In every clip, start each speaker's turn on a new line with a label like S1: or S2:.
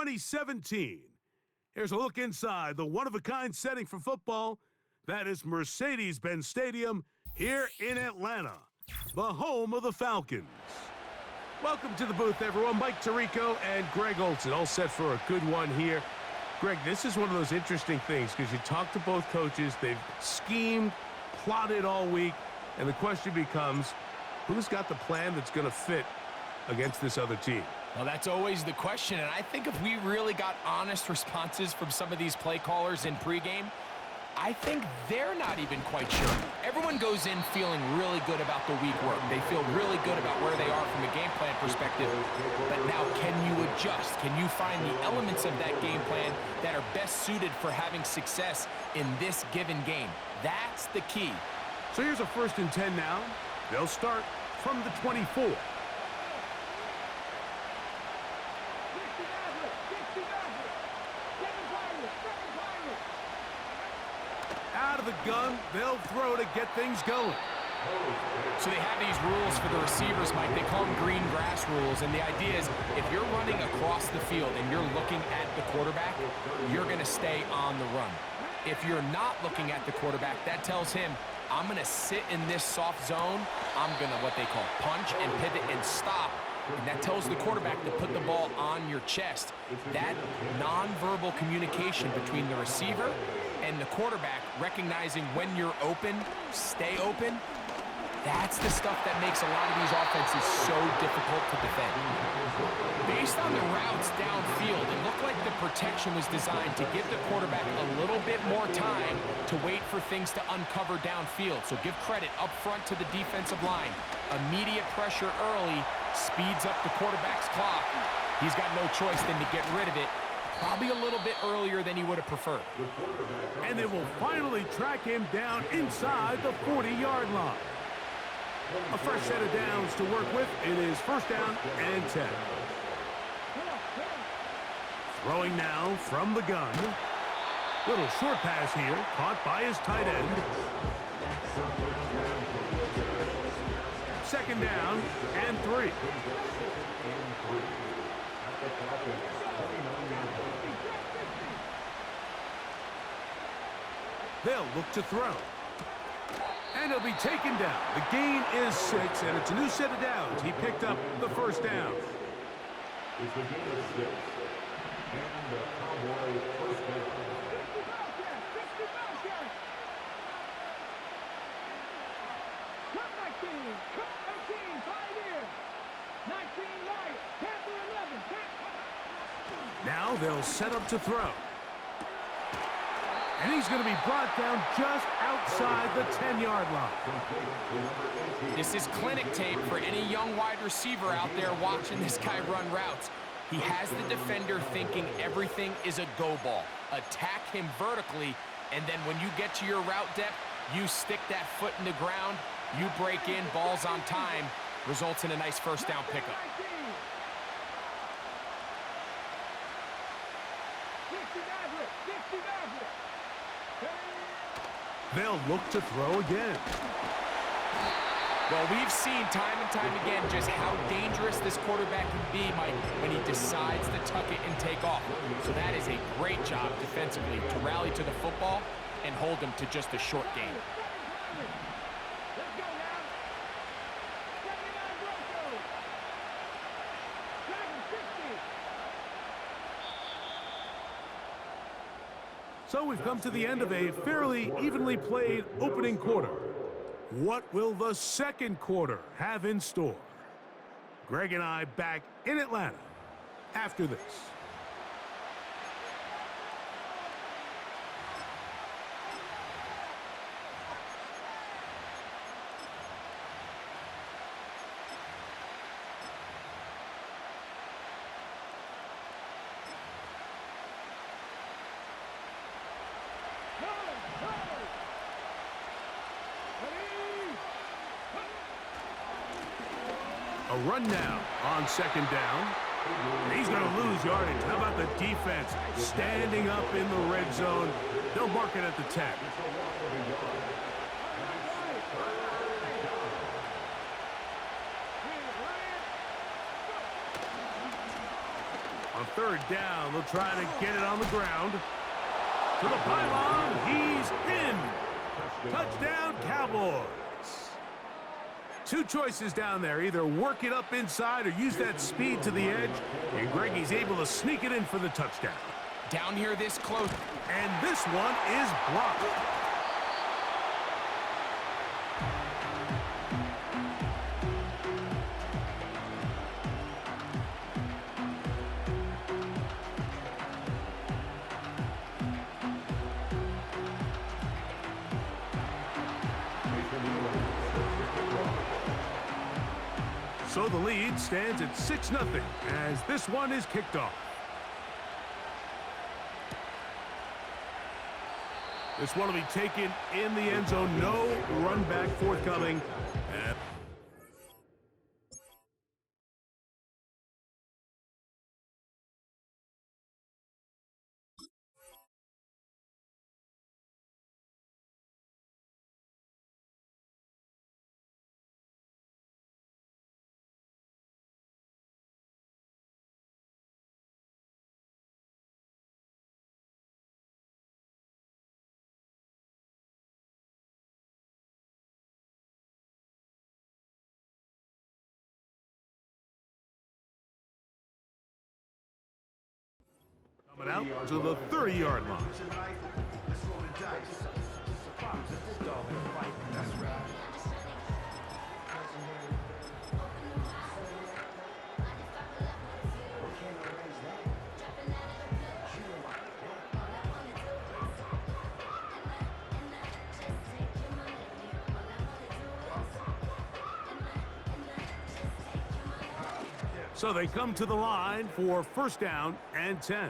S1: 2017. Here's a look inside the one-of-a-kind setting for football. That is Mercedes-Benz Stadium here in Atlanta, the home of the Falcons. Welcome to the booth, everyone. Mike Tirico and Greg Olson, all set for a good one here. Greg, this is one of those interesting things because you talk to both coaches. They've schemed, plotted all week, and the question becomes, who's got the plan that's going to fit against this other team?
S2: Well, that's always the question, and I think if we really got honest responses from some of these play callers in pregame, I think they're not even quite sure. Everyone goes in feeling really good about the week work. They feel really good about where they are from a game plan perspective. But now, can you adjust? Can you find the elements of that game plan that are best suited for having success in this given game? That's the key.
S1: So here's a 1st and 10 now. They'll start from the 24. Out of the gun, they'll throw to get things going.
S2: So they have these rules for the receivers, Mike. They call them green grass rules, and the idea is if you're running across the field and you're looking at the quarterback, you're going to stay on the run. If you're not looking at the quarterback, that tells him, I'm going to sit in this soft zone. I'm going to, what they call, punch and pivot and stop. And that tells the quarterback to put the ball on your chest. That nonverbal communication between the receiver and the quarterback, recognizing when you're open, stay open, that's the stuff that makes a lot of these offenses so difficult to defend. Based on the routes downfield, it looked like the protection was designed to give the quarterback a little bit more time to wait for things to uncover downfield. So give credit up front to the defensive line. Immediate pressure early speeds up the quarterback's clock. He's got no choice than to get rid of it, probably a little bit earlier than he would have preferred.
S1: And they will finally track him down inside the 40-yard line. A fresh set of downs to work with. It is 1st down and 10. Throwing now from the gun. Little short pass here, caught by his tight end. 2nd down and 3. They'll look to throw. And he'll be taken down. The gain is 6, and it's a new set of downs. He picked up the 1st down.
S3: It's the gain of 6. And the Cowboy 1st down.
S1: Now they'll set up to throw. And he's going to be brought down just outside the 10-yard line.
S2: This is clinic tape for any young wide receiver out there watching this guy run routes. He has the defender thinking everything is a go ball. Attack him vertically, and then when you get to your route depth, you stick that foot in the ground, you break in, balls on time, results in a nice 1st down pickup.
S1: They'll look to throw again.
S2: Well, we've seen time and time again just how dangerous this quarterback can be, Mike, when he decides to tuck it and take off. So that is a great job defensively to rally to the football and hold him to just a short gain.
S1: So we've come to the end of a fairly evenly played opening quarter. What will the 2nd quarter have in store? Greg and I back in Atlanta after this. A run now on 2nd down. And he's going to lose yardage. How about the defense standing up in the red zone? They'll mark it at the 10. On third down. They'll try to get it on the ground. To the pylon. He's in. Touchdown, Cowboys. Two choices down there. Either work it up inside or use that speed to the edge. And Greggy's able to sneak it in for the touchdown.
S2: Down here this close.
S1: And this one is blocked. So the lead stands at 6-0 as this one is kicked off. This one will be taken in the end zone. No run back forthcoming. Coming out to the 30-yard line. So they come to the line for first down and 10.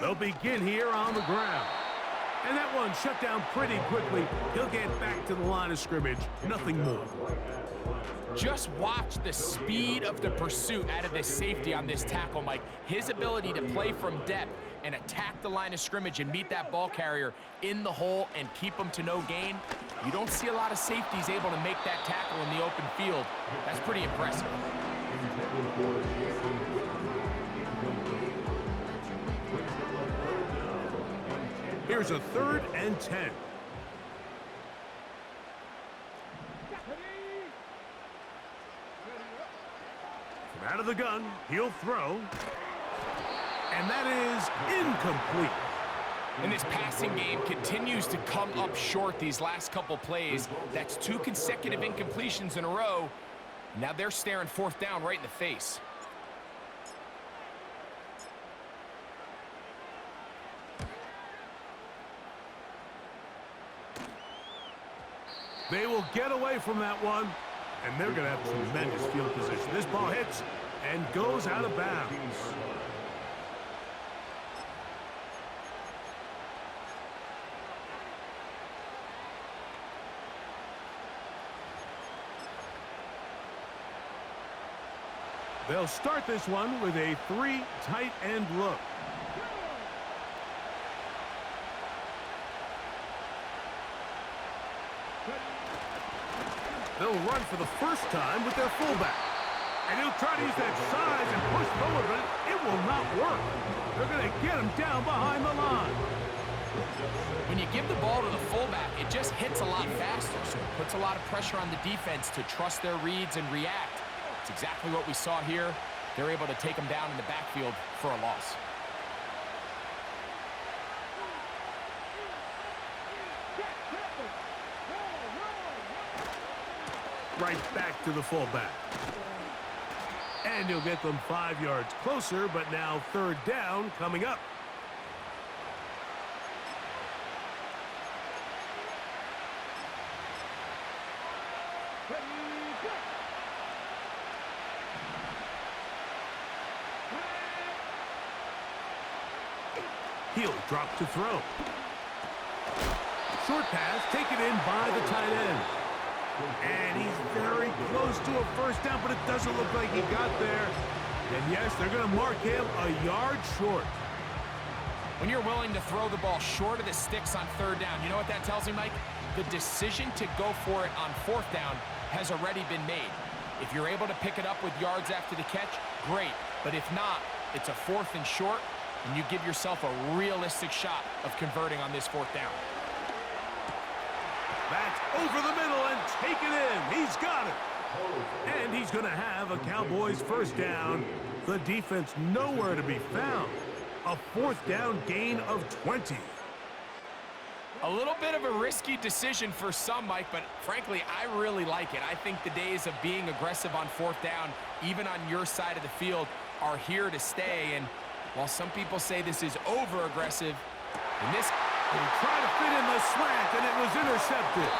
S1: They'll begin here on the ground. And that one shut down pretty quickly. He'll get back to the line of scrimmage. Nothing more.
S2: Just watch the speed of the pursuit out of this safety on this tackle, Mike. His ability to play from depth and attack the line of scrimmage and meet that ball carrier in the hole and keep him to no gain. You don't see a lot of safeties able to make that tackle in the open field. That's pretty impressive.
S1: Here's a 3rd and 10. From out of the gun, he'll throw. And that is incomplete.
S2: And this passing game continues to come up short these last couple plays. That's 2 consecutive incompletions in a row. Now they're staring 4th down right in the face.
S1: They will get away from that one, and they're going to have tremendous field position. This ball hits and goes out of bounds. They'll start this one with a 3 tight end look. They'll run for the first time with their fullback. And he'll try to use that size and push forward, but it will not work. They're going to get him down behind the line.
S2: When you give the ball to the fullback, it just hits a lot faster, so it puts a lot of pressure on the defense to trust their reads and react. It's exactly what we saw here. They're able to take him down in the backfield for a loss.
S1: Right back to the fullback. And he'll get them 5 yards closer, but now 3rd down coming up. He'll drop to throw. Short pass taken in by the tight end. And he's very close to a first down, but it doesn't look like he got there. And yes, they're going to mark him a yard short.
S2: When you're willing to throw the ball short of the sticks on 3rd down, you know what that tells me, Mike? The decision to go for it on 4th down has already been made. If you're able to pick it up with yards after the catch, great. But if not, it's a 4th and short, and you give yourself a realistic shot of converting on this 4th down.
S1: That's over the middle and taken in. He's got it. And he's going to have a Cowboys first down. The defense nowhere to be found. A 4th down gain of 20.
S2: A little bit of a risky decision for some, Mike, but frankly, I really like it. I think the days of being aggressive on 4th down, even on your side of the field, are here to stay. And while some people say this is over-aggressive, in this...
S1: He tried to fit in the slant, and it was intercepted.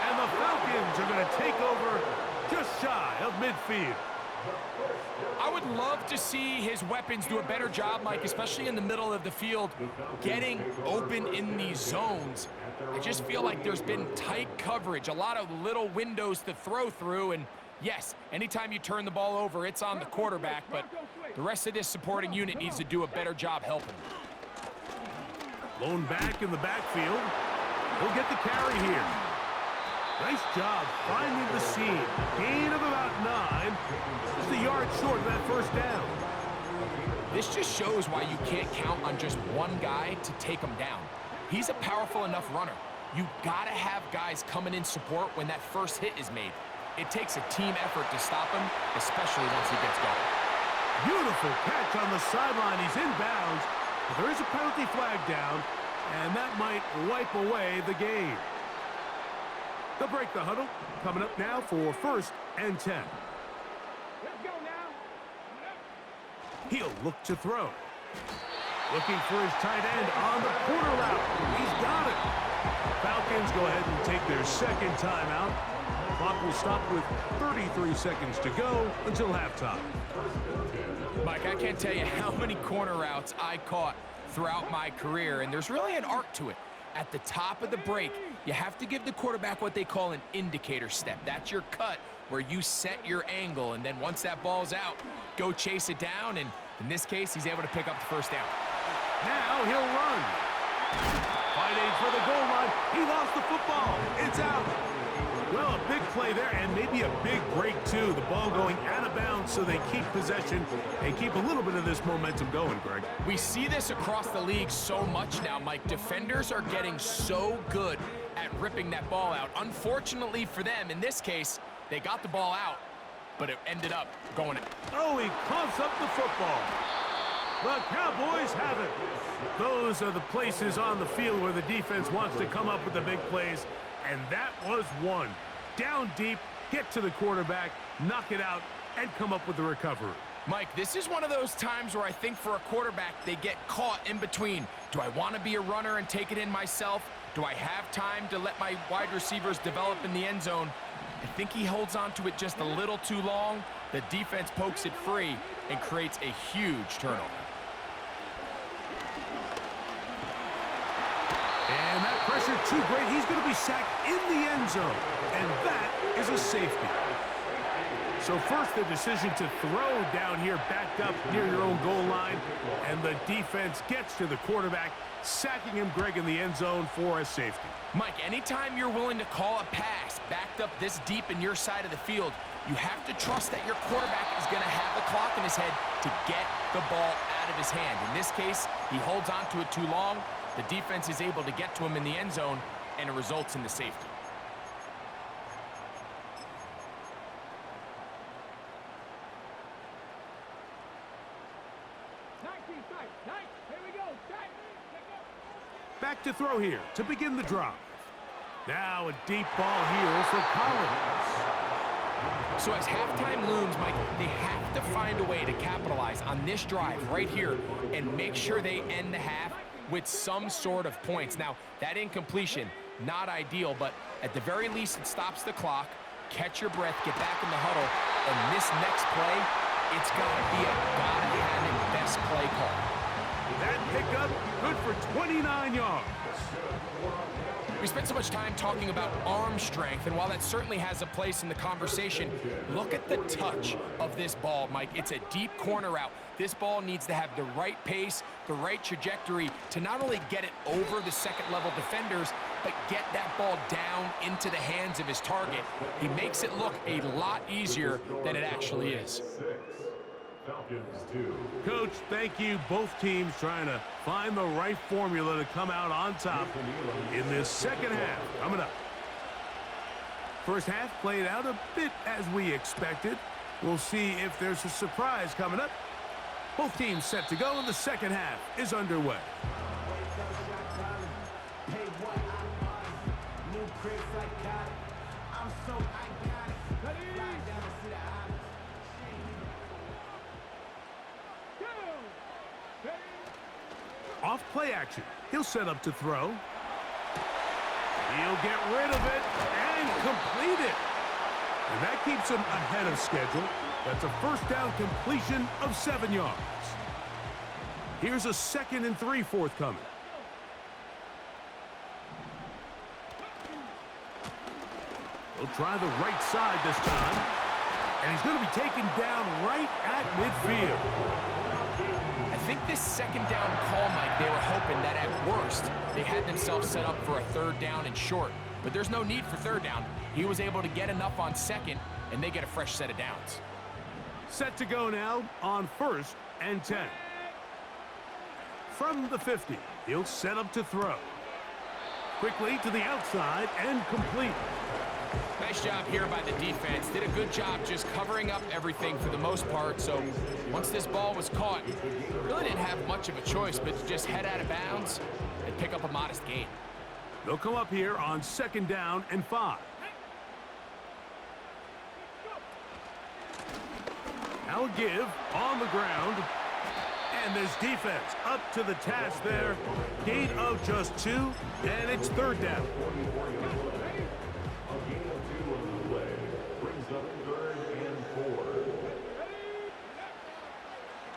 S1: And the Falcons are going to take over just shy of midfield.
S2: I would love to see his weapons do a better job, Mike, especially in the middle of the field, getting open in these zones. I just feel like there's been tight coverage, a lot of little windows to throw through, and yes, anytime you turn the ball over, it's on the quarterback, but the rest of this supporting unit needs to do a better job helping.
S1: Blown back in the backfield. He'll get the carry here. Nice job finding the seam. Gain of about 9. Just a yard short of that first down.
S2: This just shows why you can't count on just one guy to take him down. He's a powerful enough runner. You've got to have guys coming in support when that first hit is made. It takes a team effort to stop him, especially once he gets going.
S1: Beautiful catch on the sideline. He's inbounds. But there is a penalty flag down, and that might wipe away the game. They'll break the huddle. Coming up now for 1st and 10.
S4: Let's go now.
S1: He'll look to throw. Looking for his tight end on the corner route. He's got it. Falcons go ahead and take their 2nd timeout. Clock will stop with 33 seconds to go until halftime.
S2: Mike, I can't tell you how many corner routes I caught throughout my career, and there's really an art to it. At the top of the break, you have to give the quarterback what they call an indicator step. That's your cut where you set your angle, and then once that ball's out, go chase it down, and in this case, he's able to pick up the first down.
S1: Now he'll run. Fighting for the goal line. He lost the football. It's out. Well, a big play there, and maybe a big break, too. The ball going out of bounds so they keep possession and keep a little bit of this momentum going, Greg.
S2: We see this across the league so much now, Mike. Defenders are getting so good at ripping that ball out. Unfortunately for them, in this case, they got the ball out, but it ended up going out.
S1: Oh, he coughs up the football. The Cowboys have it. Those are the places on the field where the defense wants to come up with the big plays. And that was one. Down deep, get to the quarterback, knock it out, and come up with the recovery.
S2: Mike, this is one of those times where I think for a quarterback, they get caught in between. Do I want to be a runner and take it in myself? Do I have time to let my wide receivers develop in the end zone? I think he holds on to it just a little too long. The defense pokes it free and creates a huge turnover.
S1: And that pressure too great. He's going to be sacked in the end zone. And that is a safety. So first, the decision to throw down here, backed up near your own goal line. And the defense gets to the quarterback, sacking him, Greg, in the end zone for a safety.
S2: Mike, anytime you're willing to call a pass backed up this deep in your side of the field, you have to trust that your quarterback is going to have the clock in his head to get the ball out of his hand. In this case, he holds on to it too long. The defense is able to get to him in the end zone, and it results in the safety.
S4: Here we go.
S1: Back to throw here to begin the drive. Now a deep ball here for Collins.
S2: So as halftime looms, Mike, they have to find a way to capitalize on this drive right here and make sure they end the half with some sort of points. Now, that incompletion, not ideal, but at the very least, it stops the clock. Catch your breath, get back in the huddle, and this next play, it's got to be a gotta-have-it best play call.
S1: That pickup, good for 29 yards.
S2: We spent so much time talking about arm strength, and while that certainly has a place in the conversation, look at the touch of this ball, Mike. It's a deep corner route. This ball needs to have the right pace, the right trajectory to not only get it over the second-level defenders, but get that ball down into the hands of his target. He makes it look a lot easier than it actually is.
S1: Coach, thank you. Both teams trying to find the right formula to come out on top in this second half. Coming up. First half played out a bit as we expected. We'll see if there's a surprise coming up. Both teams set to go, and the second half is underway. Off play action. He'll set up to throw. He'll get rid of it and complete it. And that keeps him ahead of schedule. That's a first down completion of 7 yards. Here's a 2nd and 3 forthcoming. He'll try the right side this time. And he's going to be taken down right at midfield.
S2: I think this second down call, Mike, they were hoping that at worst they had themselves set up for a 3rd down and short. But there's no need for 3rd down. He was able to get enough on 2nd, and they get a fresh set of downs.
S1: Set to go now on 1st and 10. From the 50, he'll set up to throw. Quickly to the outside and complete.
S2: Nice job here by the defense. Did a good job just covering up everything for the most part. So once this ball was caught, really didn't have much of a choice but to just head out of bounds and pick up a modest gain.
S1: They'll come up here on 2nd down and 5. Now a give on the ground. And this defense up to the task there. Gain of just 2, and it's 3rd down.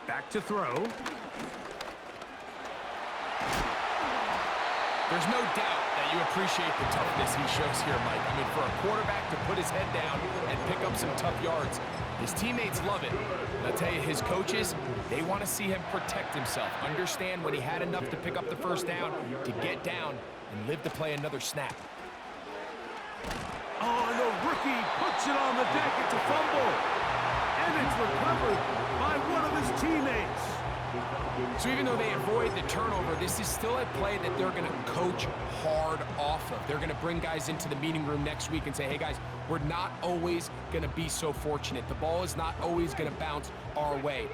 S1: Back to throw.
S2: There's no doubt that you appreciate the toughness he shows here, Mike. I mean, for a quarterback to put his head down and pick up some tough yards, his teammates love it. And I'll tell you, his coaches, they want to see him protect himself, understand when he had enough to pick up the 1st down, to get down and live to play another snap.
S1: Oh, and the rookie puts it on the deck. It's a fumble. And it's recovered by one of his teammates.
S2: So even though they avoid the turnover, this is still a play that they're going to coach hard off of. They're going to bring guys into the meeting room next week and say, hey, guys, we're not always going to be so fortunate. The ball is not always going to bounce our way.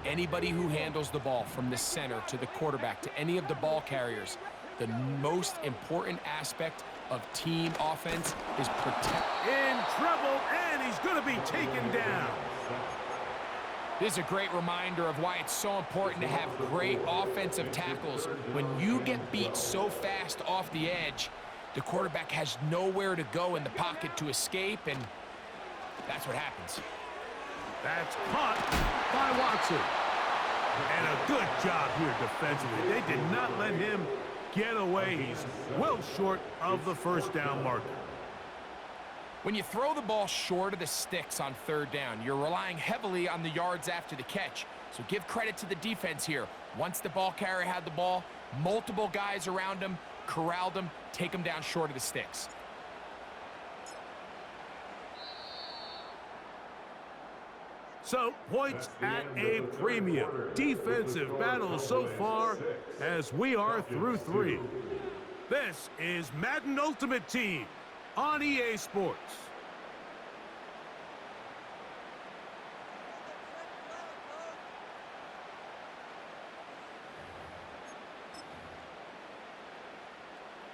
S2: Anybody who handles the ball from the center to the quarterback to any of the ball carriers, the most important aspect of team offense is protect.
S1: In trouble, and he's going to be taken down.
S2: This is a great reminder of why it's so important to have great offensive tackles. When you get beat so fast off the edge, the quarterback has nowhere to go in the pocket to escape, and that's what happens.
S1: That's caught by Watson. And a good job here defensively. They did not let him get away. He's well short of the 1st down marker.
S2: When you throw the ball short of the sticks on 3rd down, you're relying heavily on the yards after the catch. So give credit to the defense here. Once the ball carrier had the ball, multiple guys around him, corralled him, take him down short of the sticks.
S1: So, points at a premium. Defensive battle so far as we are through 3. This is Madden Ultimate Team on EA Sports.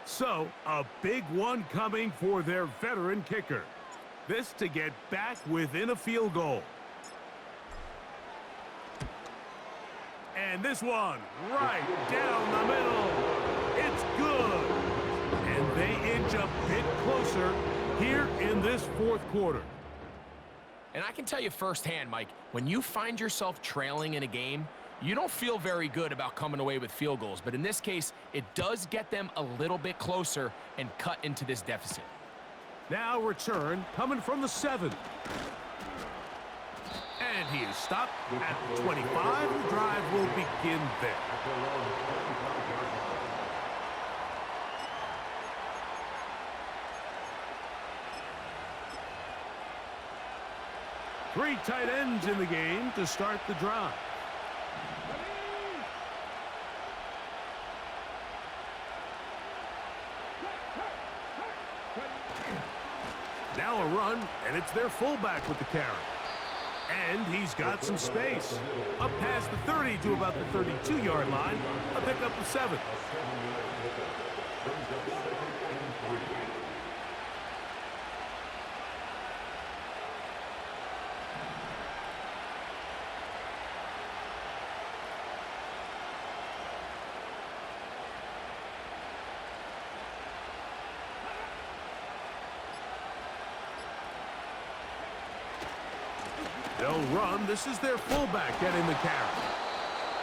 S1: So, a big one coming for their veteran kicker. This to get back within a field goal. And this one, right down the middle. It's good. And they inch a bit closer here in this 4th quarter.
S2: And I can tell you firsthand, Mike, when you find yourself trailing in a game, you don't feel very good about coming away with field goals. But in this case, it does get them a little bit closer and cut into this deficit.
S1: Now return coming from the 7. And he is stopped at the 25. The drive will begin there. Three tight ends in the game to start the drive. Now a run, and it's their fullback with the carry. And he's got some space. Up past the 30 to about the 32-yard line. A pickup of 7. They'll run. This is their fullback getting the carry.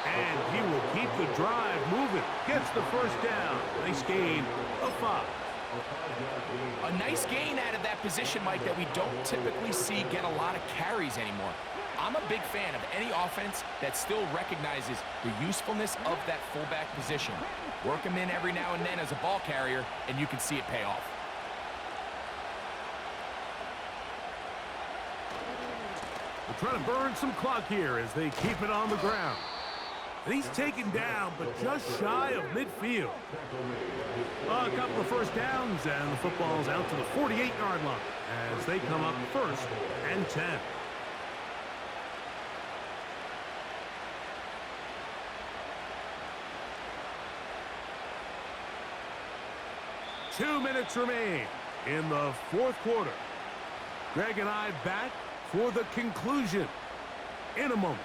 S1: And he will keep the drive moving. Gets the first down. Nice gain of 5.
S2: A nice gain out of that position, Mike, that we don't typically see get a lot of carries anymore. I'm a big fan of any offense that still recognizes the usefulness of that fullback position. Work him in every now and then as a ball carrier, and you can see it pay off.
S1: They're trying to burn some clock here as they keep it on the ground. And he's taken down, but just shy of midfield. A couple of first downs, and the football's out to the 48-yard line as they come up 1st and 10. Two minutes remain in the 4th quarter. Greg and I back for the conclusion in a moment.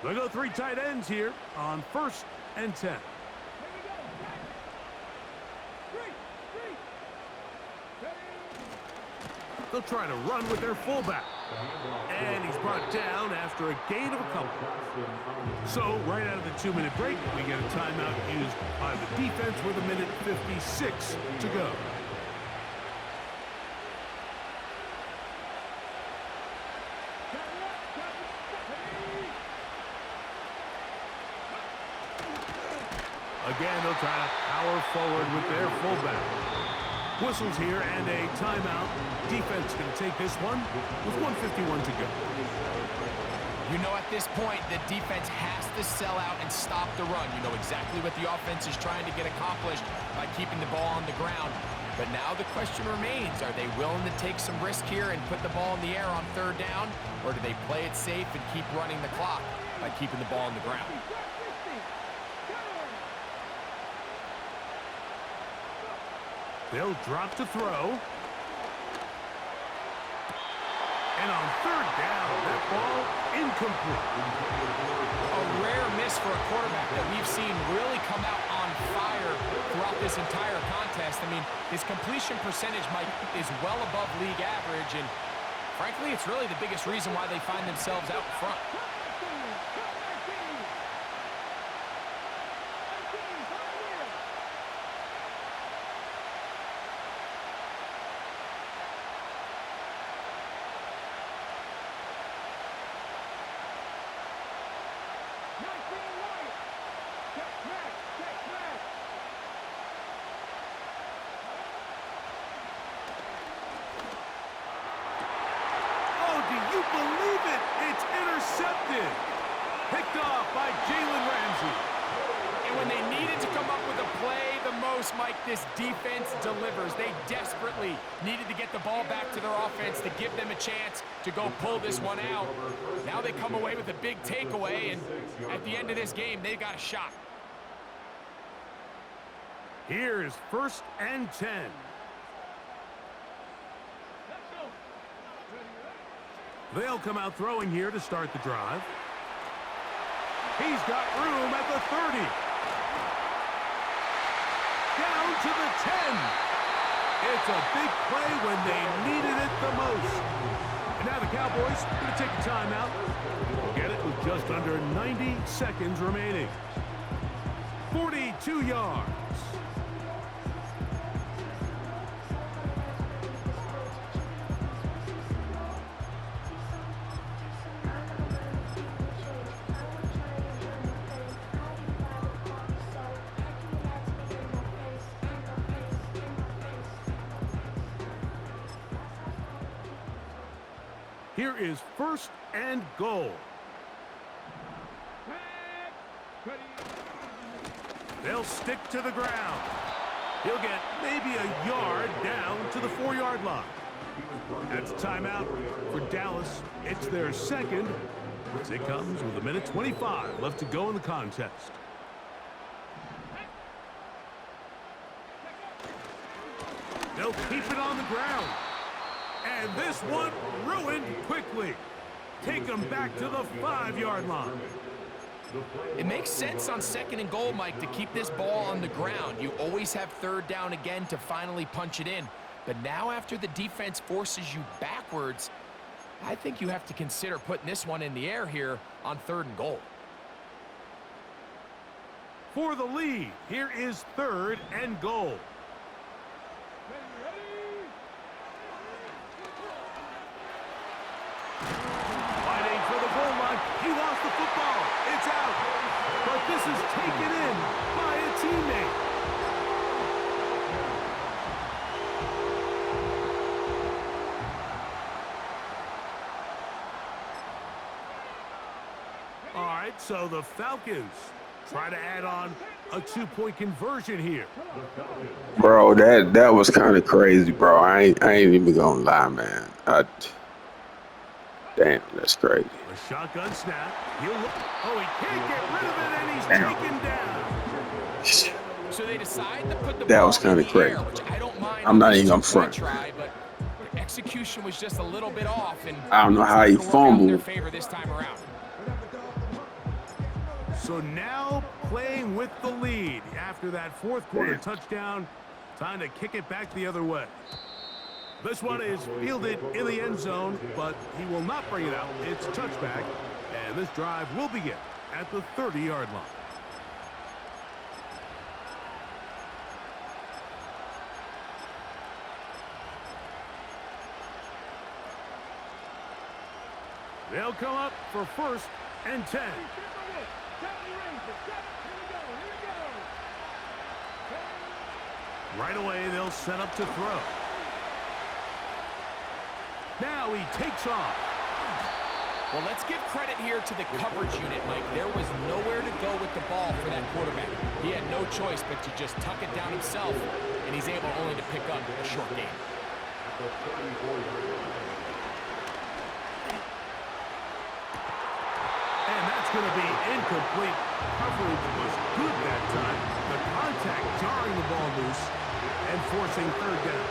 S1: They go 3 tight ends here on 1st and 10. They'll try to run with their fullback. And he's brought down after a gain of a couple. So, right out of the 2-minute break, we get a timeout used by the defense with 1:56 to go. Again, they'll try to power forward with their fullback. Whistles here and a timeout. Defense going to take this one with 1:51 to go.
S2: You know, at this point, the defense has to sell out and stop the run. You know exactly what the offense is trying to get accomplished by keeping the ball on the ground. But now the question remains, are they willing to take some risk here and put the ball in the air on 3rd down? Or do they play it safe and keep running the clock by keeping the ball on the ground?
S1: They'll drop to throw. And on 3rd down, that ball incomplete.
S2: A rare miss for a quarterback that we've seen really come out on fire throughout this entire contest. I mean, his completion percentage, Mike, is well above league average, and frankly, it's really the biggest reason why they find themselves out in front.
S1: You believe it? It's intercepted. Picked off by Jalen Ramsey.
S2: And when they needed to come up with a play the most, Mike, this defense delivers. They desperately needed to get the ball back to their offense to give them a chance to go pull this one out. Now they come away with a big takeaway, and at the end of this game, they got a shot.
S1: Here's 1st and 10. They'll come out throwing here to start the drive. He's got room at the 30. Down to the 10. It's a big play when they needed it the most. And now the Cowboys are going to take a timeout. They'll get it with just under 90 seconds remaining. 42 yards. Here is 1st and goal. They'll stick to the ground. He'll get maybe a yard down to the 4-yard line. That's a timeout for Dallas. It's their second, as it comes with 1:25 left to go in the contest. They'll keep it on the ground. And this one ruined quickly. Take them back to the 5-yard line.
S2: It makes sense on 2nd and goal, Mike, to keep this ball on the ground. You always have 3rd down again to finally punch it in. But now after the defense forces you backwards, I think you have to consider putting this one in the air here on 3rd and goal.
S1: For the lead, here is 3rd and goal. Fighting for the goal line. He lost the football. It's out. But this is taken in by a teammate. All right, so the Falcons try to add on a 2-point conversion here.
S5: Bro, that was kind of crazy, bro. I ain't even gonna lie, man. Damn, that's crazy.
S1: A shotgun snap. He'll look. Oh, he can't get rid of it, and he's taken down.
S2: So they decide to put the
S5: That
S2: ball
S5: was kind
S2: in
S5: of
S2: the
S5: crazy.
S2: air, which I don't mind.
S5: I'm not even gonna
S2: Two-point
S5: front.
S2: Try, but the execution was just a little bit off, and
S5: I don't know how he
S2: it's not gonna work out in their
S5: fumbled.
S2: favor this time around.
S1: So now playing with the lead after that 4th quarter touchdown. Time to kick it back the other way. This one is fielded in the end zone, but he will not bring it out. It's touchback, and this drive will begin at the 30-yard line. They'll come up for 1st and 10. Right away, they'll set up to throw. Now he takes off.
S2: Well, let's give credit here to the coverage unit, Mike. There was nowhere to go with the ball for that quarterback. He had no choice but to just tuck it down himself, and he's able only to pick up a short gain.
S1: And that's going to be incomplete. Coverage was good that time. The contact jarring the ball loose and forcing 3rd down.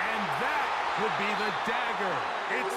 S1: And that would be the dagger. It's